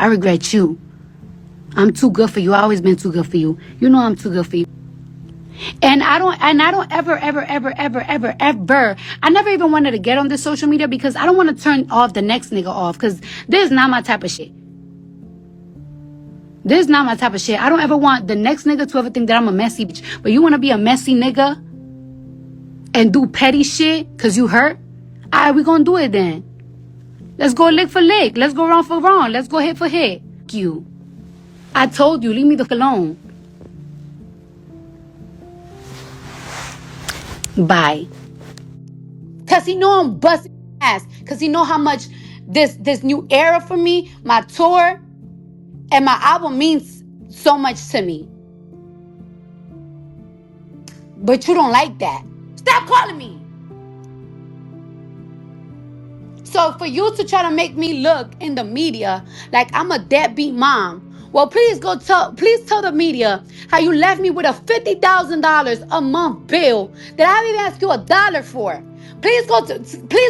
I regret you. I'm too good for you. I always been too good for you. You know I'm too good for you. And I don't ever, I never even wanted to get on this social media because I don't want to turn off the next nigga off, because this is not my type of shit. This is not my type of shit. I don't ever want the next nigga to ever think that I'm a messy bitch. But you want to be a messy nigga and do petty shit because you hurt? Alright, we gonna do it then. Let's go lick for lick. Let's go wrong for wrong. Let's go hit for hit. You. I told you, leave me the fuck alone. Bye. Cause he know I'm busting ass. Cause he know how much this new era for me, my tour, and my album means so much to me. But you don't like that. Stop calling me. So for you to try to make me look in the media like I'm a deadbeat mom, well, please tell the media how you left me with a $50,000 a month bill that I didn't ask you $1 for. Please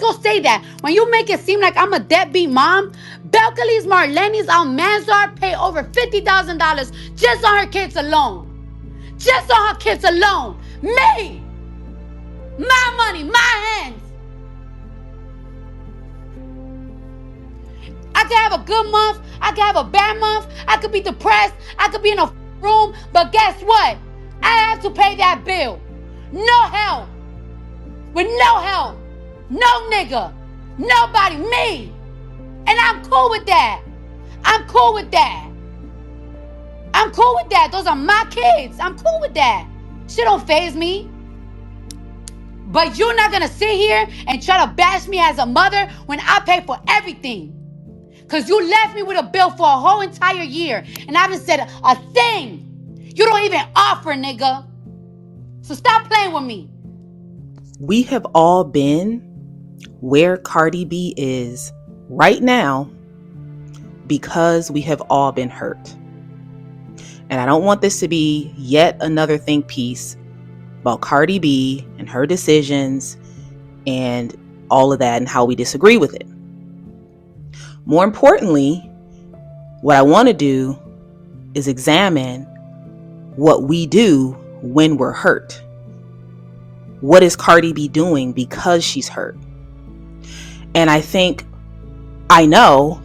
go say that. When you make it seem like I'm a deadbeat mom, Belcalis Marlenis Almanzar pay over $50,000 just on her kids alone. Just on her kids alone. Me. My money, my hands. I could have a good month. I could have a bad month. I could be depressed. I could be in a room. But guess what? I have to pay that bill. No help. With no help. No nigga. Nobody. Me. And I'm cool with that. I'm cool with that. I'm cool with that. Those are my kids. I'm cool with that. Shit don't faze me. But you're not going to sit here and try to bash me as a mother when I pay for everything. Because you left me with a bill for a whole entire year. And I haven't said a thing. You don't even offer, nigga. So stop playing with me. We have all been where Cardi B is right now because we have all been hurt. And I don't want this to be yet another think piece about Cardi B and her decisions and all of that and how we disagree with it. More importantly, what I want to do is examine what we do when we're hurt. What is Cardi B doing because she's hurt? And I know,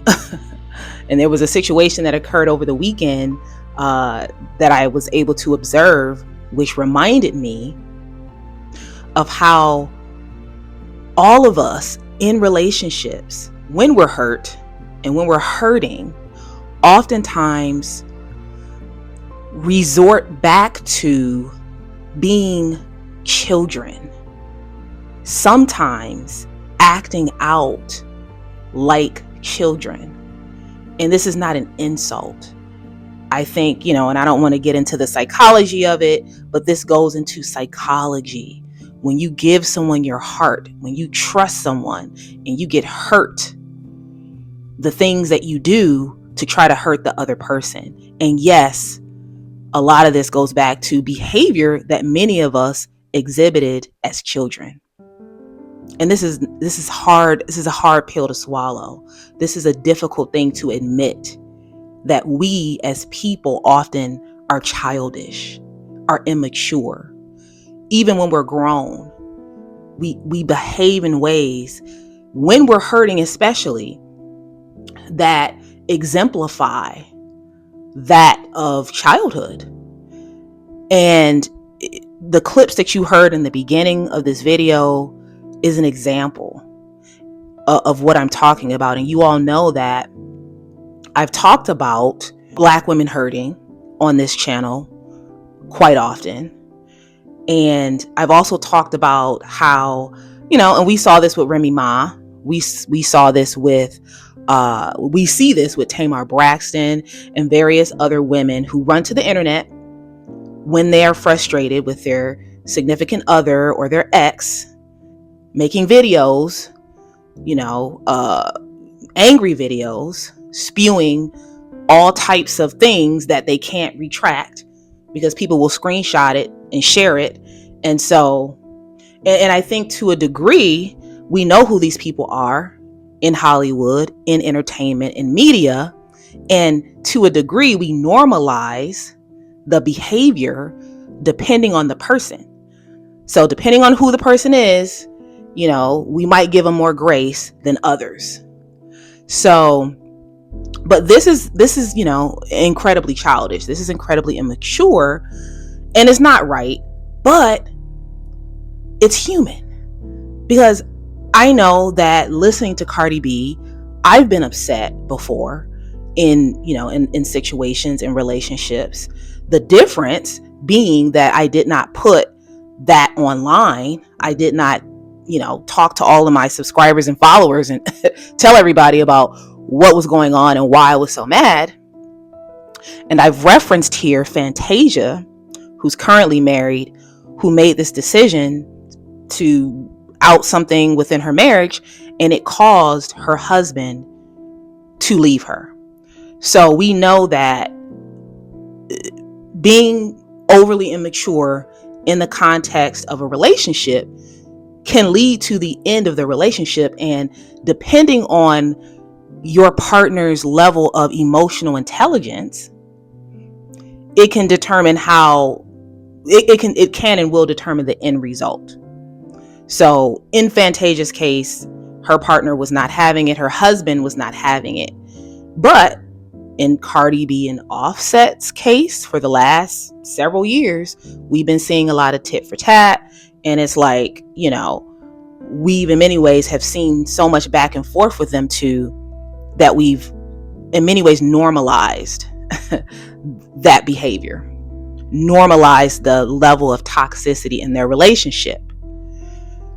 and there was a situation that occurred over the weekend that I was able to observe, which reminded me of how all of us in relationships, when we're hurt and when we're hurting, oftentimes resort back to being children, sometimes acting out like children. And this is not an insult. I think, and I don't want to get into the psychology of it, but this goes into psychology. When you give someone your heart, when you trust someone and you get hurt, the things that you do to try to hurt the other person. And yes, a lot of this goes back to behavior that many of us exhibited as children. And this is hard. This is a hard pill to swallow. This is a difficult thing to admit, that we as people often are childish, are immature. Even when we're grown, we behave in ways when we're hurting, especially, that exemplify that of childhood. And the clips that you heard in the beginning of this video is an example of what I'm talking about. And you all know that I've talked about Black women hurting on this channel quite often. And I've also talked about how, and we saw this with Remy Ma. We saw this with, we see this with Tamar Braxton and various other women who run to the internet when they are frustrated with their significant other or their ex, making videos, angry videos, spewing all types of things that they can't retract because people will screenshot it and share it. And so, and I think to a degree, we know who these people are in Hollywood, in entertainment, in media. And to a degree, we normalize the behavior depending on the person. So depending on who the person is, we might give them more grace than others. So, but this is, incredibly childish. This is incredibly immature, and it's not right, but it's human. Because I know that listening to Cardi B, I've been upset before in situations and relationships. The difference being that I did not put that online. I did not, talk to all of my subscribers and followers and tell everybody about what was going on and why I was so mad. And I've referenced here Fantasia, who's currently married, who made this decision to out something within her marriage, and it caused her husband to leave her. So we know that being overly immature in the context of a relationship can lead to the end of the relationship. And depending on your partner's level of emotional intelligence, it can determine how it can and will determine the end result. So in Fantasia's case, her partner was not having it. Her husband was not having it. But in Cardi B and Offset's case, for the last several years, we've been seeing a lot of tit for tat. And it's like, we've in many ways have seen so much back and forth with them too, that we've in many ways normalized that behavior, normalized the level of toxicity in their relationship.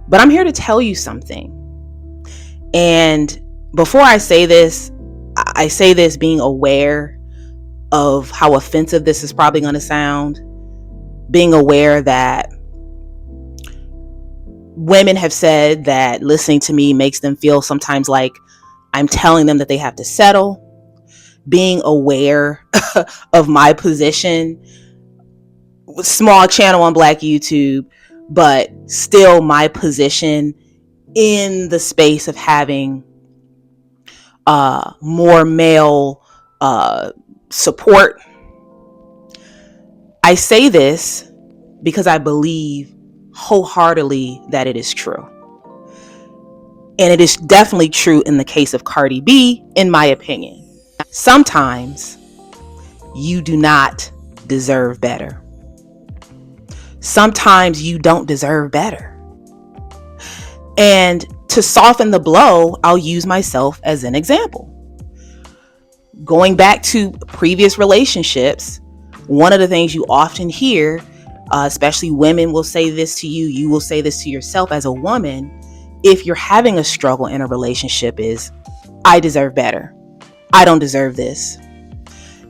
But I'm here to tell you something. And before I say this being aware of how offensive this is probably going to sound, being aware that women have said that listening to me makes them feel sometimes like I'm telling them that they have to settle, being aware of my position, small channel on Black YouTube, but still my position in the space of having more male support. I say this because I believe wholeheartedly that it is true. And it is definitely true in the case of Cardi B, in my opinion. Sometimes you do not deserve better. Sometimes you don't deserve better. And to soften the blow, I'll use myself as an example. Going back to previous relationships, one of the things you often hear, especially women will say this to you, you will say this to yourself as a woman, if you're having a struggle in a relationship, is, I deserve better. I don't deserve this.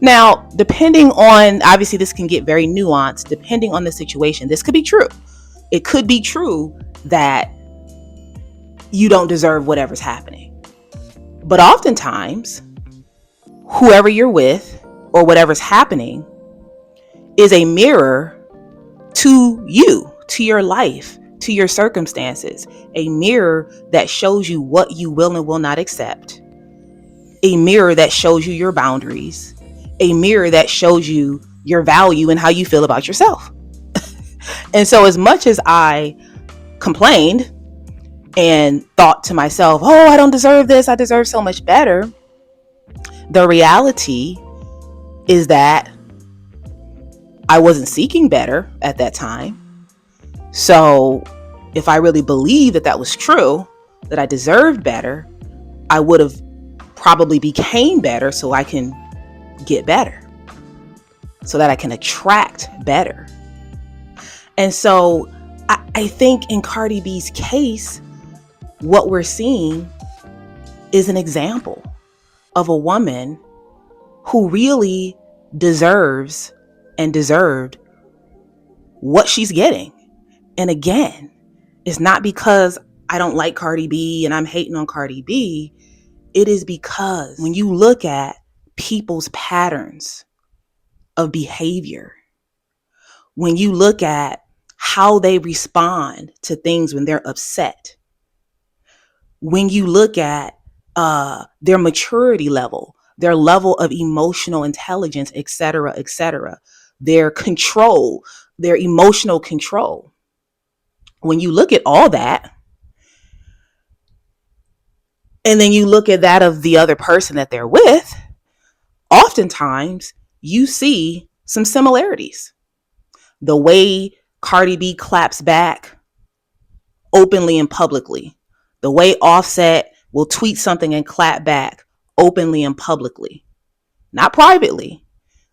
Now, depending on, obviously this can get very nuanced, depending on the situation, this could be true. It could be true that you don't deserve whatever's happening. But oftentimes, whoever you're with or whatever's happening is a mirror to you, to your life, to your circumstances, a mirror that shows you what you will and will not accept, a mirror that shows you your boundaries, a mirror that shows you your value and how you feel about yourself. And so as much as I complained and thought to myself, oh, I don't deserve this, I deserve so much better, the reality is that I wasn't seeking better at that time. So if I really believed that that was true, that I deserved better, I would have probably became better so I can get better, so that I can attract better. And so I think in Cardi B's case, what we're seeing is an example of a woman who really deserves and deserved what she's getting. And again, it's not because I don't like Cardi B and I'm hating on Cardi B. It is because when you look at people's patterns of behavior, when you look at how they respond to things when they're upset, when you look at their maturity level, their level of emotional intelligence, etc., etc., their control, their emotional control. When you look at all that, and then you look at that of the other person that they're with, oftentimes you see some similarities. The way Cardi B claps back openly and publicly, the way Offset will tweet something and clap back openly and publicly, not privately,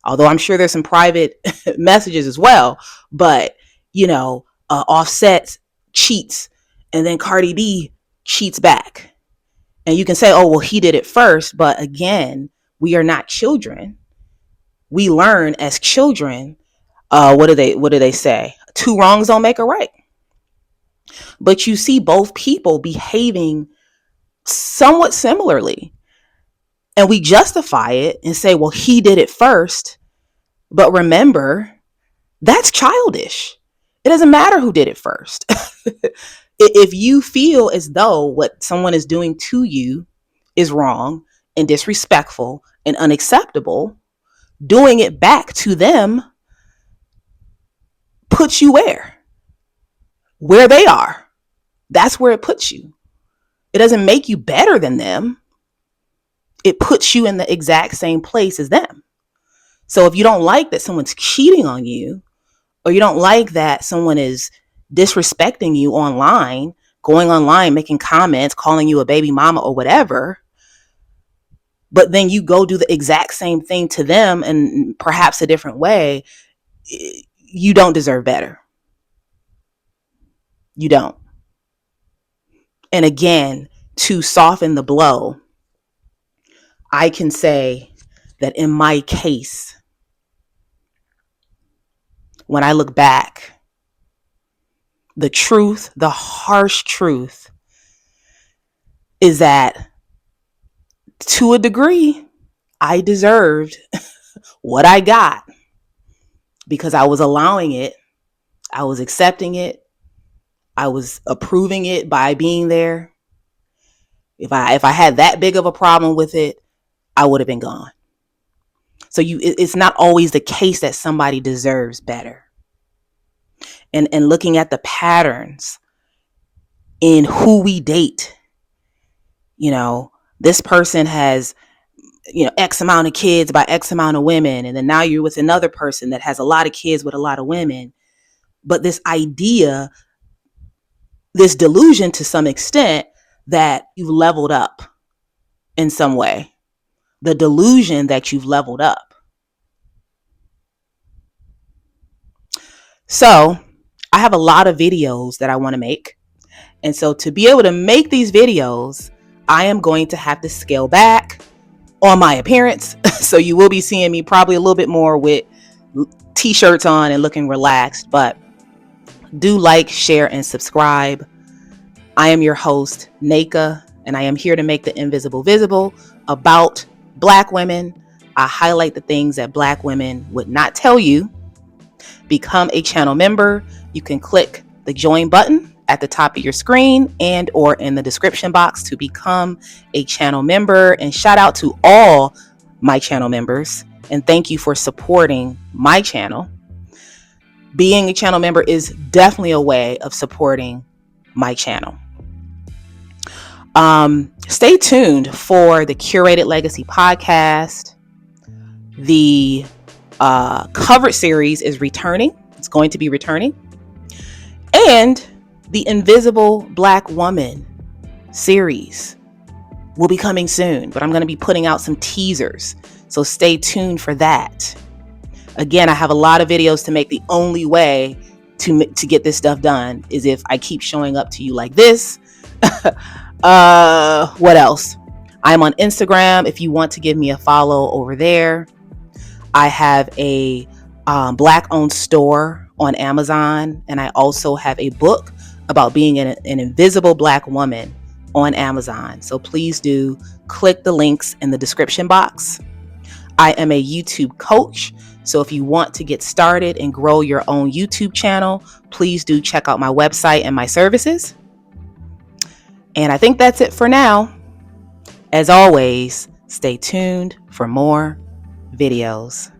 although I'm sure there's some private messages as well. But, Offset cheats and then Cardi B cheats back. And you can say, oh, well, he did it first. But again, we are not children. We learn as children. What do they say? Two wrongs don't make a right. But you see both people behaving somewhat similarly. And we justify it and say, well, he did it first. But remember, that's childish. It doesn't matter who did it first. If you feel as though what someone is doing to you is wrong and disrespectful and unacceptable, doing it back to them puts you where? Where they are. That's where it puts you. It doesn't make you better than them. It puts you in the exact same place as them. So if you don't like that someone's cheating on you, or you don't like that someone is disrespecting you online, going online, making comments, calling you a baby mama or whatever, but then you go do the exact same thing to them and perhaps a different way, you don't deserve better. You don't. And again, to soften the blow, I can say that in my case, when I look back, the truth, the harsh truth, is that to a degree, I deserved what I got because I was allowing it. I was accepting it. I was approving it by being there. If I had that big of a problem with it, I would have been gone. So it's not always the case that somebody deserves better. And looking at the patterns in who we date, this person has, X amount of kids by X amount of women. And then now you're with another person that has a lot of kids with a lot of women. But this idea, this delusion to some extent that you've leveled up in some way, the delusion that you've leveled up. So I have a lot of videos that I want to make. And so to be able to make these videos, I am going to have to scale back on my appearance. So you will be seeing me probably a little bit more with t-shirts on and looking relaxed, but do like, share, and subscribe. I am your host, Naka, and I am here to make the invisible visible about Black women. I highlight the things that Black women would not tell you. Become a channel member. You can click the join button at the top of your screen and or in the description box to become a channel member. And shout out to all my channel members. And thank you for supporting my channel. Being a channel member is definitely a way of supporting my channel. Stay tuned for the Curated Legacy podcast. The covered series is returning. It's going to be returning. And the Invisible Black Woman series will be coming soon, but I'm going to be putting out some teasers. So stay tuned for that. Again, I have a lot of videos to make. The only way to get this stuff done is if I keep showing up to you like this. What else? I'm on Instagram if you want to give me a follow over there. I have a Black-owned store on Amazon, and I also have a book about being an invisible Black woman on Amazon. So please do click the links in the description box. I am a YouTube coach. So if you want to get started and grow your own YouTube channel, please do check out my website and my services. And I think that's it for now. As always, Stay tuned for more videos.